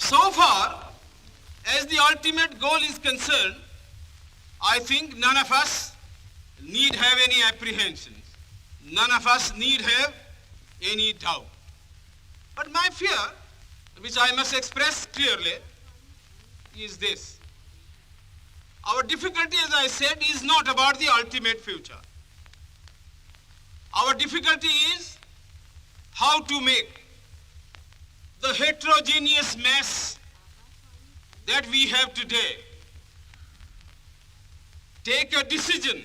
So far as the ultimate goal is concerned, I think none of us need have any apprehensions. None of us need have any doubt. But my fear, which I must express clearly, is this. Our difficulty, as I said, is not about the ultimate future. Our difficulty is how to make the heterogeneous mass that we have today take a decision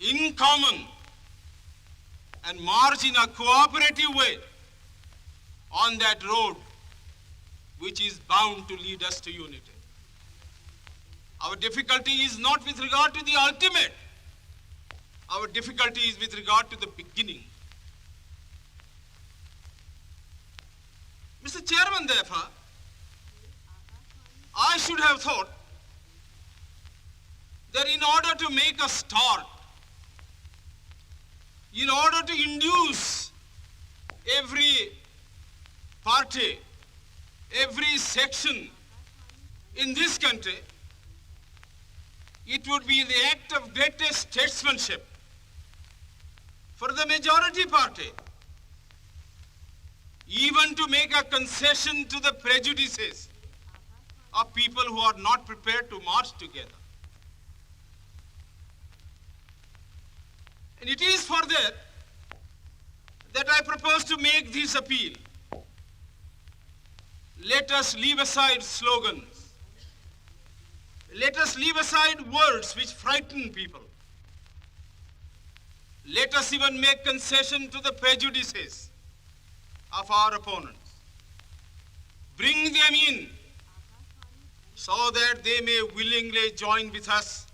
in common and march in a cooperative way on that road which is bound to lead us to unity. Our difficulty is not with regard to the ultimate. Our difficulty is with regard to the beginning. Mr. Chairman, therefore, I should have thought that in order to make a start, in order to induce every party, every section in this country, it would be the act of greatest statesmanship for the majority party even to make a concession to the prejudices of people who are not prepared to march together. And it is for that I propose to make this appeal. Let us leave aside slogans. Let us leave aside words which frighten people. Let us even make concession to the prejudices of our opponents. Bring them in so that they may willingly join with us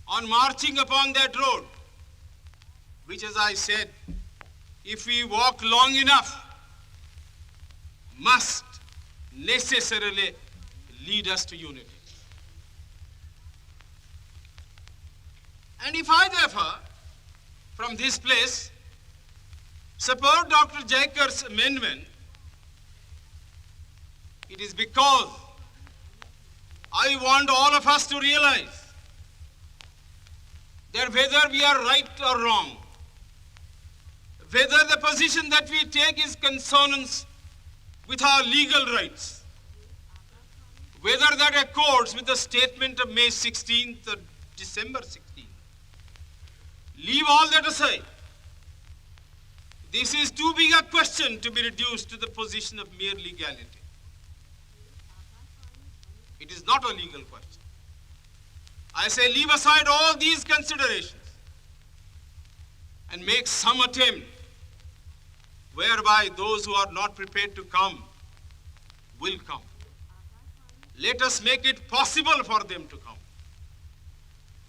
on marching upon that road, which, as I said, if we walk long enough, must necessarily lead us to unity. And if I, therefore, from this place, support Dr. Jaikar's amendment, it is because I want all of us to realize that whether we are right or wrong, whether the position that we take is consonance with our legal rights, whether that accords with the statement of May 16th or December 16th, leave all that aside. This is too big a question to be reduced to the position of mere legality. It is not a legal question. I say leave aside all these considerations and make some attempt whereby those who are not prepared to come will come. Let us make it possible for them to come.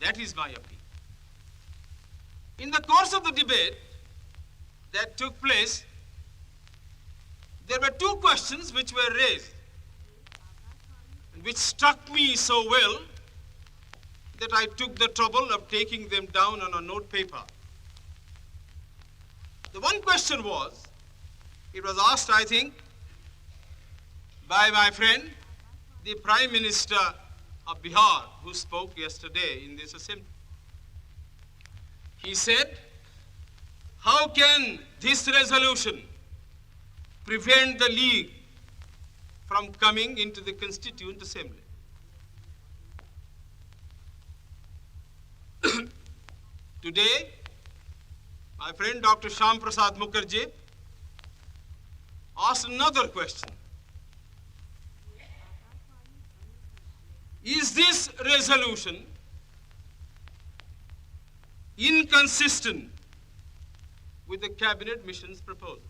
That is my appeal. In the course of the debate that took place, there were two questions which were raised, and which struck me so well that I took the trouble of taking them down on a note paper. The one question was, it was asked, I think, by my friend, the Prime Minister of Bihar, who spoke yesterday in this assembly. He said, how can this resolution prevent the League from coming into the Constituent Assembly? Today, my friend Dr. Shyam Prasad Mukherjee asked another question. Is this resolution inconsistent with the Cabinet Mission's proposal?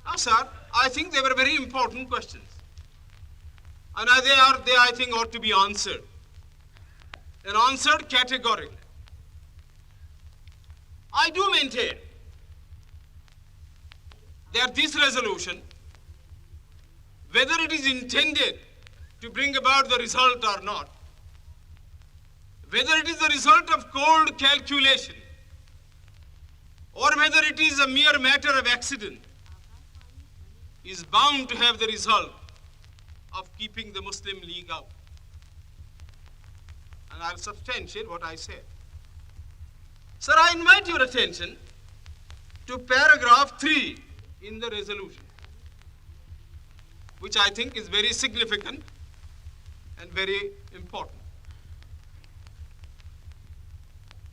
Now, sir, I think they were very important questions. And they, I think, ought to be answered. And answered categorically. I do maintain that this resolution, whether it is intended to bring about the result or not, whether it is the result of cold calculation or whether it is a mere matter of accident, is bound to have the result of keeping the Muslim League out. And I'll substantiate what I said. Sir, I invite your attention to paragraph 3 in the resolution, which I think is very significant and very important.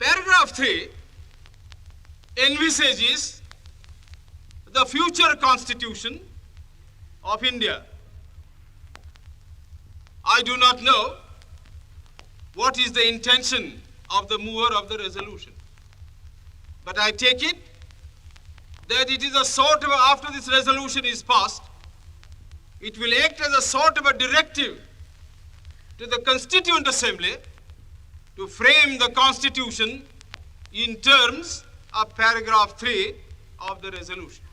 Paragraph 3 envisages the future constitution of India. I do not know what is the intention of the mover of the resolution, but I take it that it is a sort of, after this resolution is passed, it will act as a sort of a directive to the Constituent Assembly to frame the Constitution in terms of paragraph 3 of the resolution.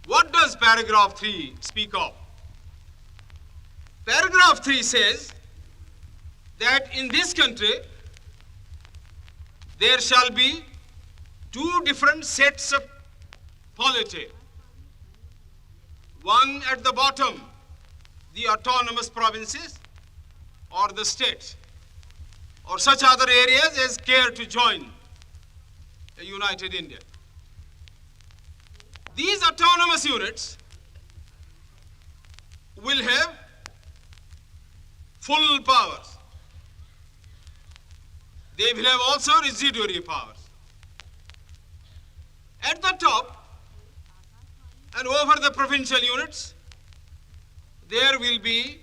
What does paragraph 3 speak of? Paragraph 3 says that in this country there shall be two different sets of polity. One at the bottom, the autonomous provinces or the states, or such other areas as care to join a united India. These autonomous units will have full powers. They will have also residuary powers. At the top and over the provincial units, there will be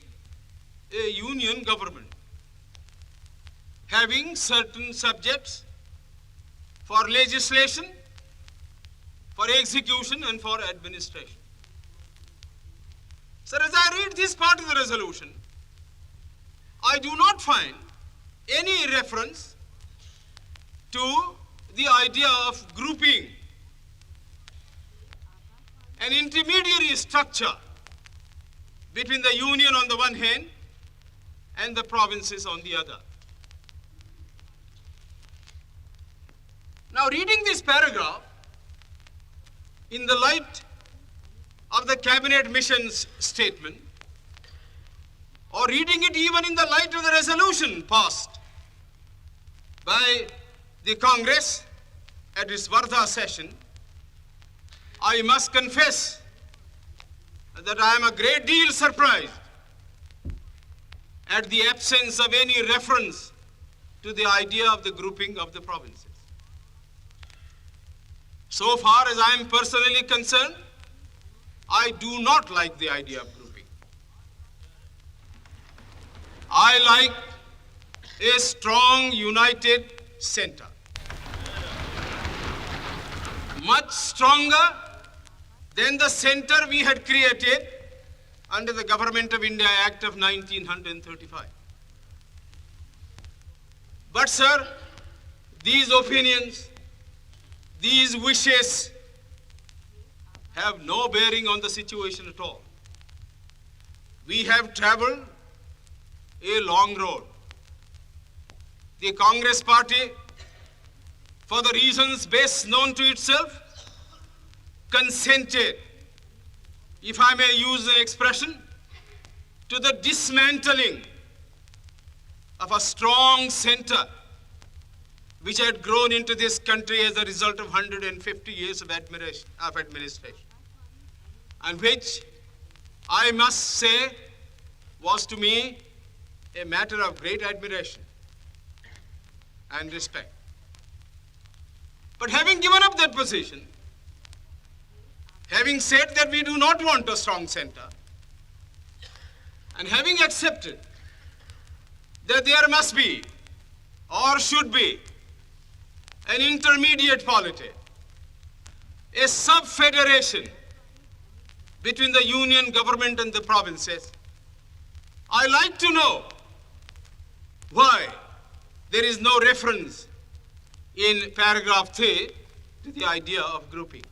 a union government having certain subjects for legislation, for execution, and for administration. Sir, as I read this part of the resolution, I do not find any reference to the idea of grouping an intermediary structure between the union on the one hand and the provinces on the other. Now, reading this paragraph in the light of the cabinet mission's statement, or reading it even in the light of the resolution passed by the Congress at its Vardha session, I must confess that I am a great deal surprised at the absence of any reference to the idea of the grouping of the provinces. So far as I am personally concerned, I do not like the idea of grouping. I like a strong, united center. Much stronger than the center we had created under the Government of India Act of 1935. But sir, these opinions, these wishes have no bearing on the situation at all. We have traveled a long road. The Congress party, for the reasons best known to itself, consented, if I may use the expression, to the dismantling of a strong center which had grown into this country as a result of 150 years of administration, and which I must say was to me a matter of great admiration and respect. But having given up that position, having said that we do not want a strong center, and having accepted that there must be or should be an intermediate polity, a sub-federation between the union government and the provinces, I like to know why there is no reference in paragraph 3 to the idea of grouping.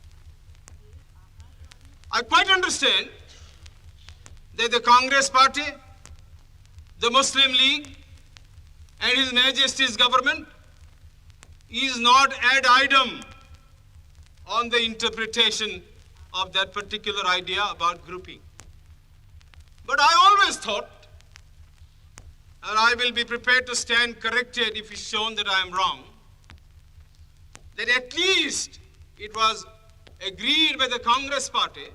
I quite understand that the Congress party, the Muslim League, and His Majesty's government is not ad idem on the interpretation of that particular idea about grouping. But I always thought, and I will be prepared to stand corrected if it's shown that I am wrong, that at least it was agreed by the Congress party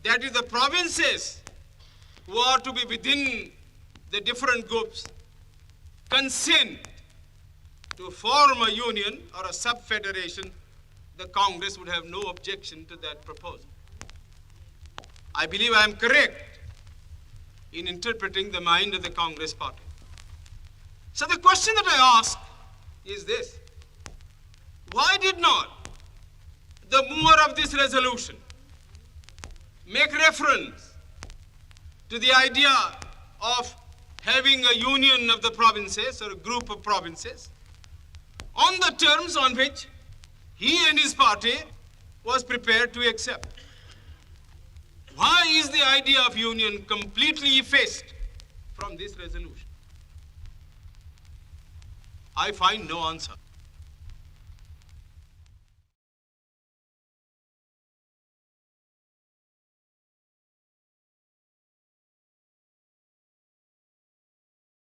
that if the provinces who are to be within the different groups consent to form a union or a sub-federation, the Congress would have no objection to that proposal. I believe I am correct in interpreting the mind of the Congress party. So the question that I ask is this: why did not the mover of this resolution make reference to the idea of having a union of the provinces or a group of provinces on the terms on which he and his party was prepared to accept? Why is the idea of union completely effaced from this resolution? I find no answer.